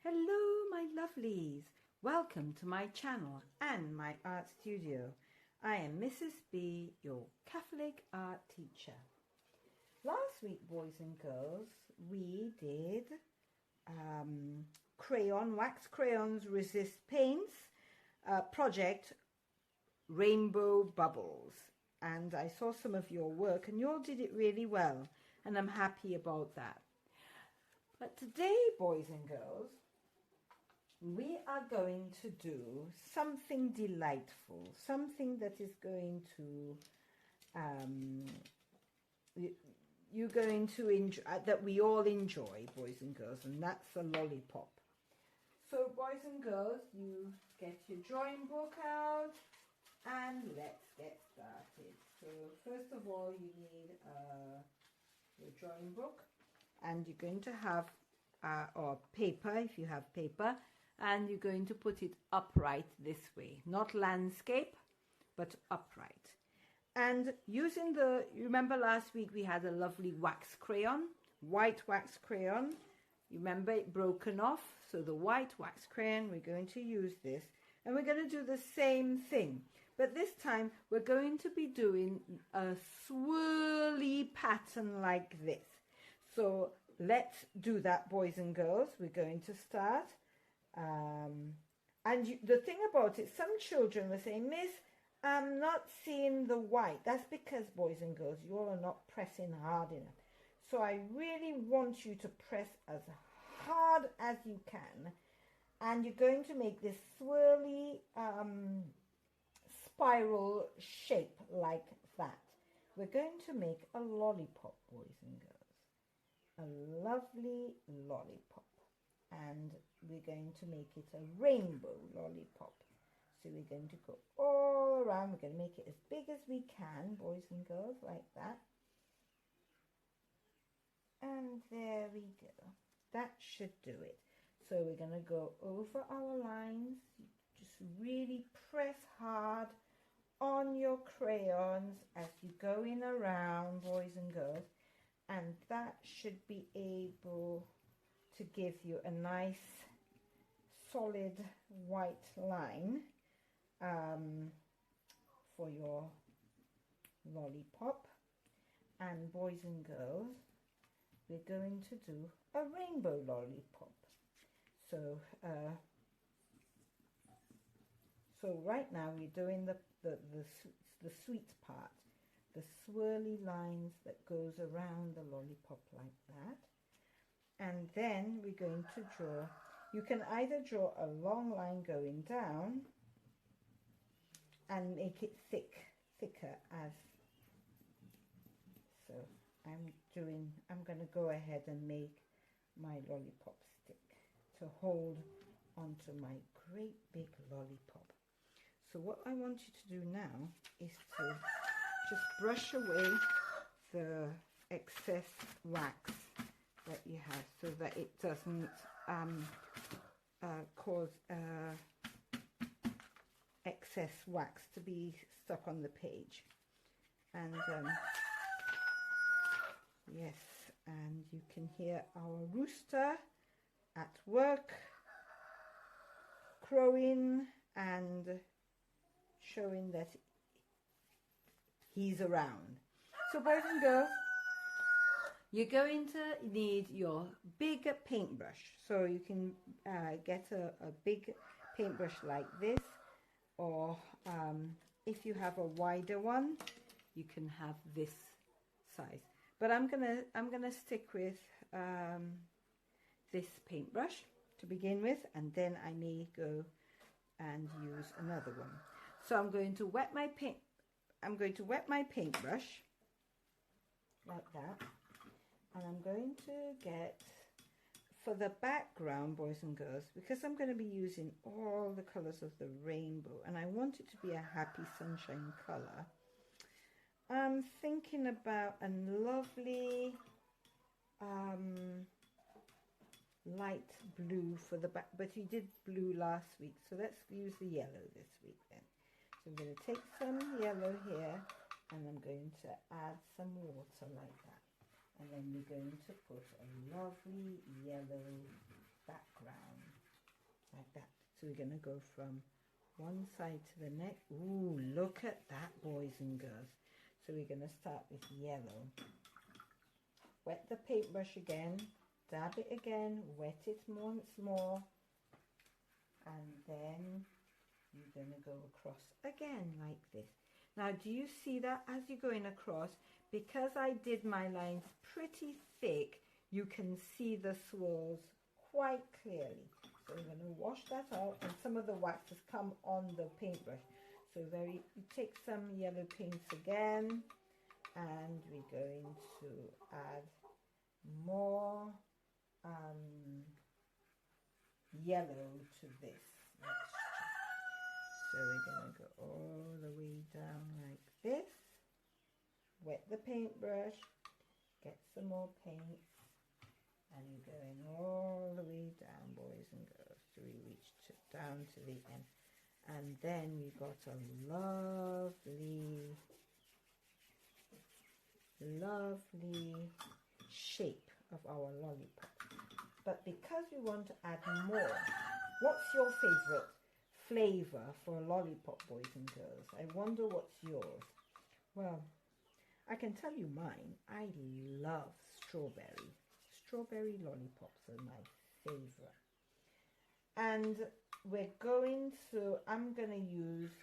Hello my lovelies, welcome to my channel and my art studio. I am Mrs. B, your Catholic art teacher. Last week, boys and girls, we did wax crayons resist paints project Rainbow Bubbles, and I saw some of your work and you all did it really well and I'm happy about that. But today, boys and girls, we are going to do something delightful, something that is going to you're going to enjoy, that we all enjoy, boys and girls, and that's a lollipop. So boys and girls, you get your drawing book out and let's get started. So first of all, you need your drawing book, and you're going to have or paper if you have paper, and you're going to put it upright this way, not landscape but upright. And using you remember last week we had a lovely wax crayon, white wax crayon, you remember it broken off, so the white wax crayon, we're going to use this and we're going to do the same thing, but this time we're going to be doing a swirly pattern like this. So let's do that, boys and girls. We're going to start. The thing about it, some children will say, Miss, I'm not seeing the white. That's because, boys and girls, you all are not pressing hard enough. So I really want you to press as hard as you can. And you're going to make this swirly spiral shape like that. We're going to make a lollipop, boys and girls. A lovely lollipop. And we're going to make it a rainbow lollipop. So we're going to go all around. We're going to make it as big as we can, boys and girls, like that. And there we go. That should do it. So we're going to go over our lines. Just really press hard on your crayons as you go in around, boys and girls. And that should be able to give you a nice solid white line for your lollipop. And boys and girls, we're going to do a rainbow lollipop. So so right now we're doing the sweet part, the swirly lines that goes around the lollipop like that. And then we're going to draw, you can either draw a long line going down and make it thicker as, so I'm going to go ahead and make my lollipop stick to hold onto my great big lollipop. So what I want you to do now is to just brush away the excess wax that you have so that it doesn't cause excess wax to be stuck on the page. And yes, and you can hear our rooster at work crowing and showing that he's around. So boys and girls, you're going to need your big paintbrush. So you can get a big paintbrush like this, or if you have a wider one, you can have this size. But I'm gonna stick with this paintbrush to begin with, and then I may go and use another one. So I'm going to wet my paintbrush like that. And I'm going to get, for the background, boys and girls, because I'm going to be using all the colours of the rainbow and I want it to be a happy sunshine colour, I'm thinking about a lovely light blue for the back, but you did blue last week, so let's use the yellow this week then. So I'm going to take some yellow here and I'm going to add some water like that. And then we're going to put a lovely yellow background. like that. So we're going to go from one side to the next. Ooh, look at that, boys and girls. So we're going to start with yellow. Wet the paintbrush again, dab it again, wet it once more, and then you're going to go across again like this. Now, do you see that as you're going across? Because I did my lines pretty thick, you can see the swirls quite clearly. So I'm going to wash that out, and some of the wax has come on the paintbrush. So you take some yellow paints again, and we're going to add more yellow to this mixture. So we're going to go all the way down like this, wet the paintbrush, get some more paint, and you're going all the way down, boys and girls, till we reach down to the end. And then we got a lovely shape of our lollipop. But because we want to add more, what's your favorite flavor for a lollipop, boys and girls? I wonder what's yours. Well, I can tell you mine. I love strawberry. Strawberry lollipops are my favorite. And I'm going to use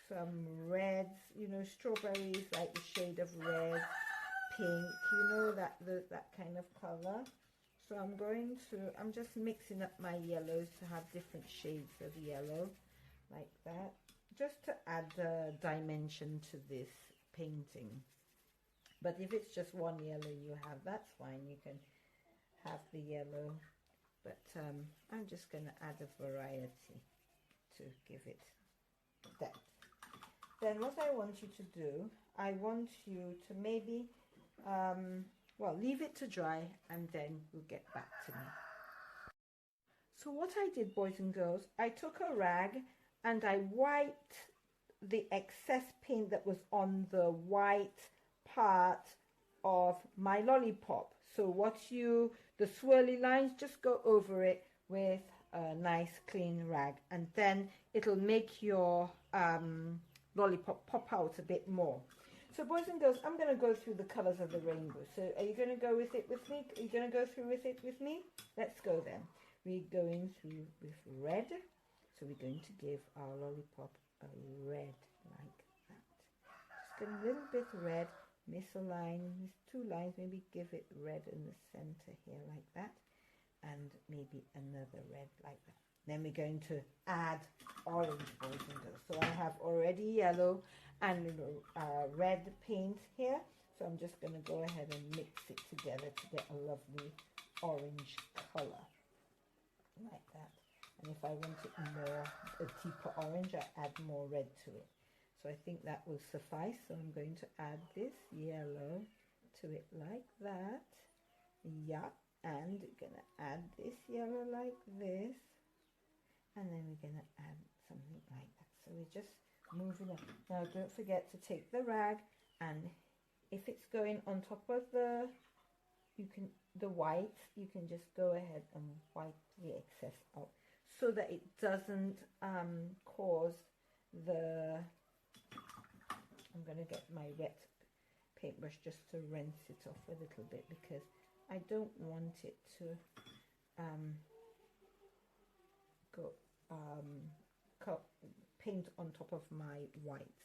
some reds, you know, strawberries like the shade of red, pink, you know, that kind of color. So I'm just mixing up my yellows to have different shades of yellow like that, just to add dimension to this painting. But if it's just one yellow you have, that's fine, you can have the yellow. But I'm just going to add a variety to give it depth. Then what I want you to do, I want you to maybe, leave it to dry, and then we'll get back to me. So what I did, boys and girls, I took a rag and I wiped the excess paint that was on the white part of my lollipop. So the swirly lines, just go over it with a nice clean rag, and then it'll make your lollipop pop out a bit more. So boys and girls, I'm going to go through the colors of the rainbow. So are you going to go with it with me? Are you going to go through with it with me? Let's go then. We're going through with red. So we're going to give our lollipop a red like that. Just a little bit red. Miss a line, miss two lines, maybe give it red in the center here like that, and maybe another red like that. Then we're going to add orange, boys and girls. So I have already yellow and red paint here, so I'm just going to go ahead and mix it together to get a lovely orange color like that. And if I want it a deeper orange, I add more red to it. So I think that will suffice. So I'm going to add this yellow to it like that. Yeah, and we're going to add this yellow like this. And then we're going to add something like that. So we're just moving up. Now don't forget to take the rag, and if it's going on top of the white, you can just go ahead and wipe the excess out so that it doesn't cause the... I'm going to get my wet paintbrush just to rinse it off a little bit, because I don't want it to paint on top of my whites.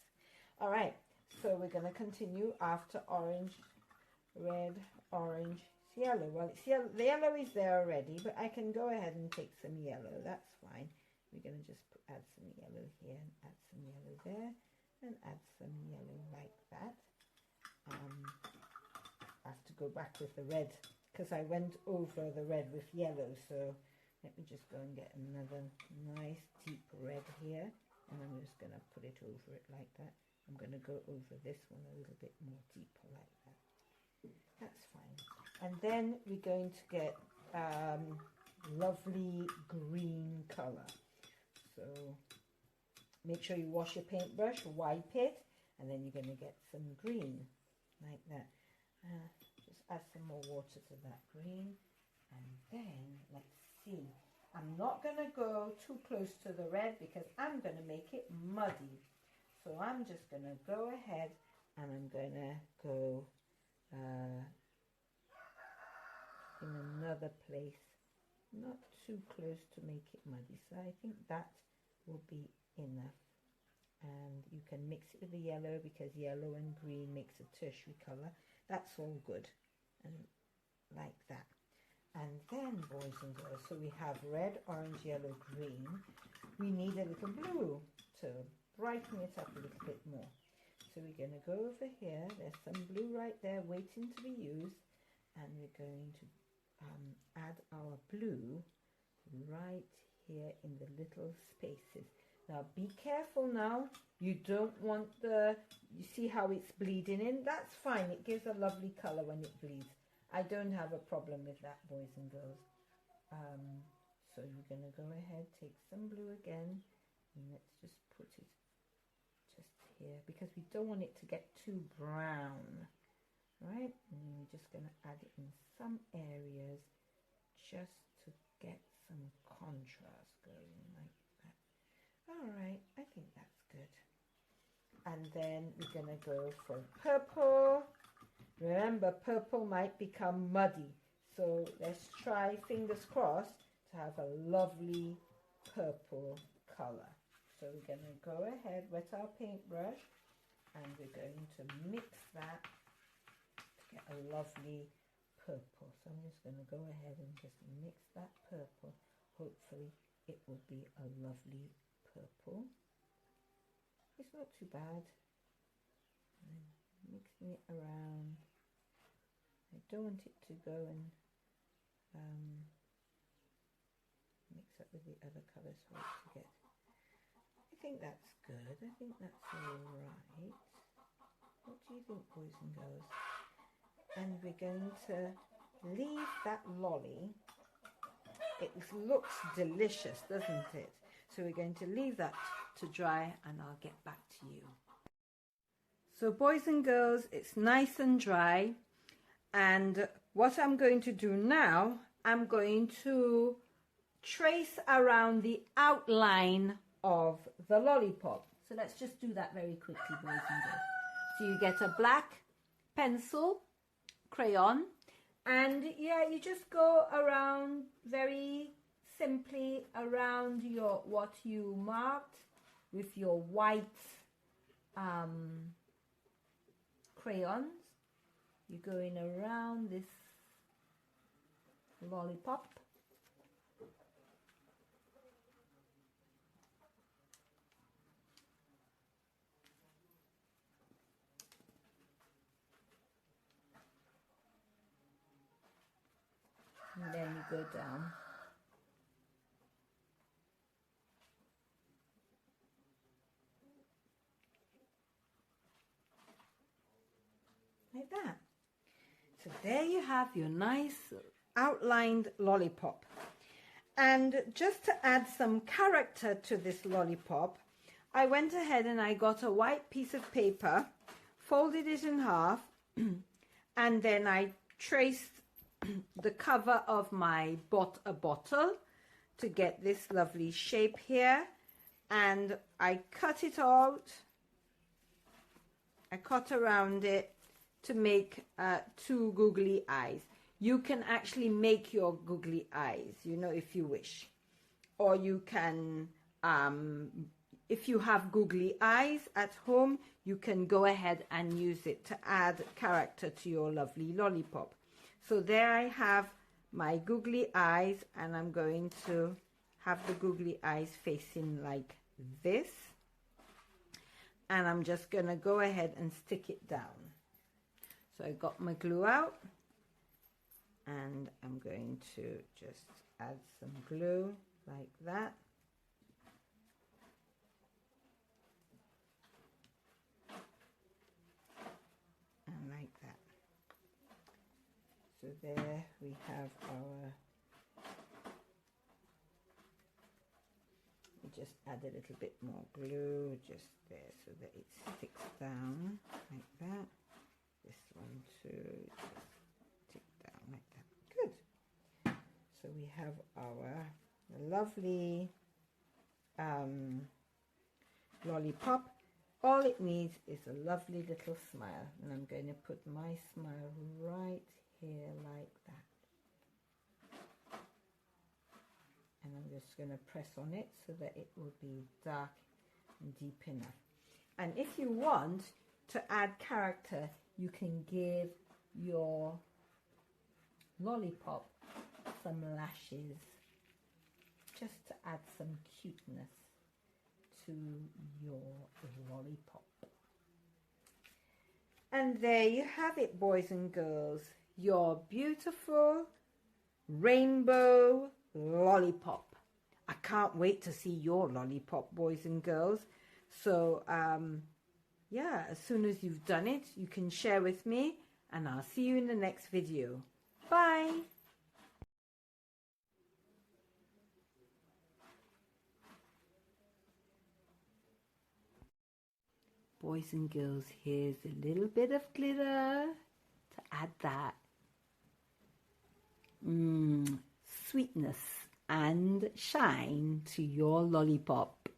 All right, so we're going to continue after orange, red, orange, yellow. Well, it's yellow. The yellow is there already, but I can go ahead and take some yellow. That's fine. We're going to just add some yellow here and add some yellow there, and add some yellow like that. I have to go back with the red because I went over the red with yellow, so let me just go and get another nice deep red here, and I'm just going to put it over it like that. I'm going to go over this one a little bit more deeper like that. That's fine. And then we're going to get lovely green color. So make sure you wash your paintbrush, wipe it, and then you're going to get some green like that. Just add some more water to that green, and then let's see. I'm not going to go too close to the red because I'm going to make it muddy. So I'm just going to go ahead and I'm going to go in another place, not too close to make it muddy. So I think that will be enough. And you can mix it with the yellow because yellow and green makes a tertiary color. That's all good. And like that. And then, boys and girls, so we have red, orange, yellow, green. We need a little blue to brighten it up a little bit more. So we're going to go over here. There's some blue right there waiting to be used. And we're going to add our blue right here in the little spaces. Now be careful now. You don't want you see how it's bleeding in? That's fine. It gives a lovely color when it bleeds. I don't have a problem with that, boys and girls. So you're going to go ahead, take some blue again, and let's just put it just here because we don't want it to get too brown, right? And then we're just going to add it in some areas just to get some contrast going like that. All right, I think that's good. And then we're going to go for purple. Remember, purple might become muddy, so let's try, fingers crossed, to have a lovely purple color. So we're going to go ahead, wet our paintbrush, and we're going to mix that to get a lovely purple. So I'm just going to go ahead and just mix that purple. Hopefully it will be a lovely purple. It's not too bad. Mixing it around. I don't want it to go and mix up with the other colours for it to get. I think that's good. I think that's all right. What do you think, boys and girls? And we're going to leave that lolly. It looks delicious, doesn't it? So we're going to leave that to dry and I'll get back to you. So boys and girls, it's nice and dry, and what I'm going to do now, I'm going to trace around the outline of the lollipop. So let's just do that very quickly, boys and girls. So you get a black pencil, crayon, and yeah, you just go around very simply around your what you marked with your white crayons. You're going around this lollipop. And then you go down. Like that. So there you have your nice outlined lollipop. And just to add some character to this lollipop, I went ahead and I got a white piece of paper, folded it in half, and then I traced the cover of my bottle to get this lovely shape here, and I cut it out. I cut around it to make two googly eyes. You can actually make your googly eyes, you know, if you wish. Or you can, if you have googly eyes at home, you can go ahead and use it to add character to your lovely lollipop. So there I have my googly eyes, and I'm going to have the googly eyes facing like this. And I'm just going to go ahead and stick it down. So I got my glue out, and I'm going to just add some glue like that. And like that. So there we have our, we just add a little bit more glue just there so that it sticks down like that. This one too, just stick down like that. Good. So we have our a lovely lollipop. All it needs is a lovely little smile, and I'm going to put my smile right here like that, and I'm just going to press on it so that it will be dark and deep enough. And if you want to add character, you can give your lollipop some lashes, just to add some cuteness to your lollipop. And there you have it, boys and girls, your beautiful rainbow lollipop. I can't wait to see your lollipop, boys and girls. So yeah, as soon as you've done it, you can share with me, and I'll see you in the next video. Bye. Boys and girls, here's a little bit of glitter to add that sweetness and shine to your lollipop.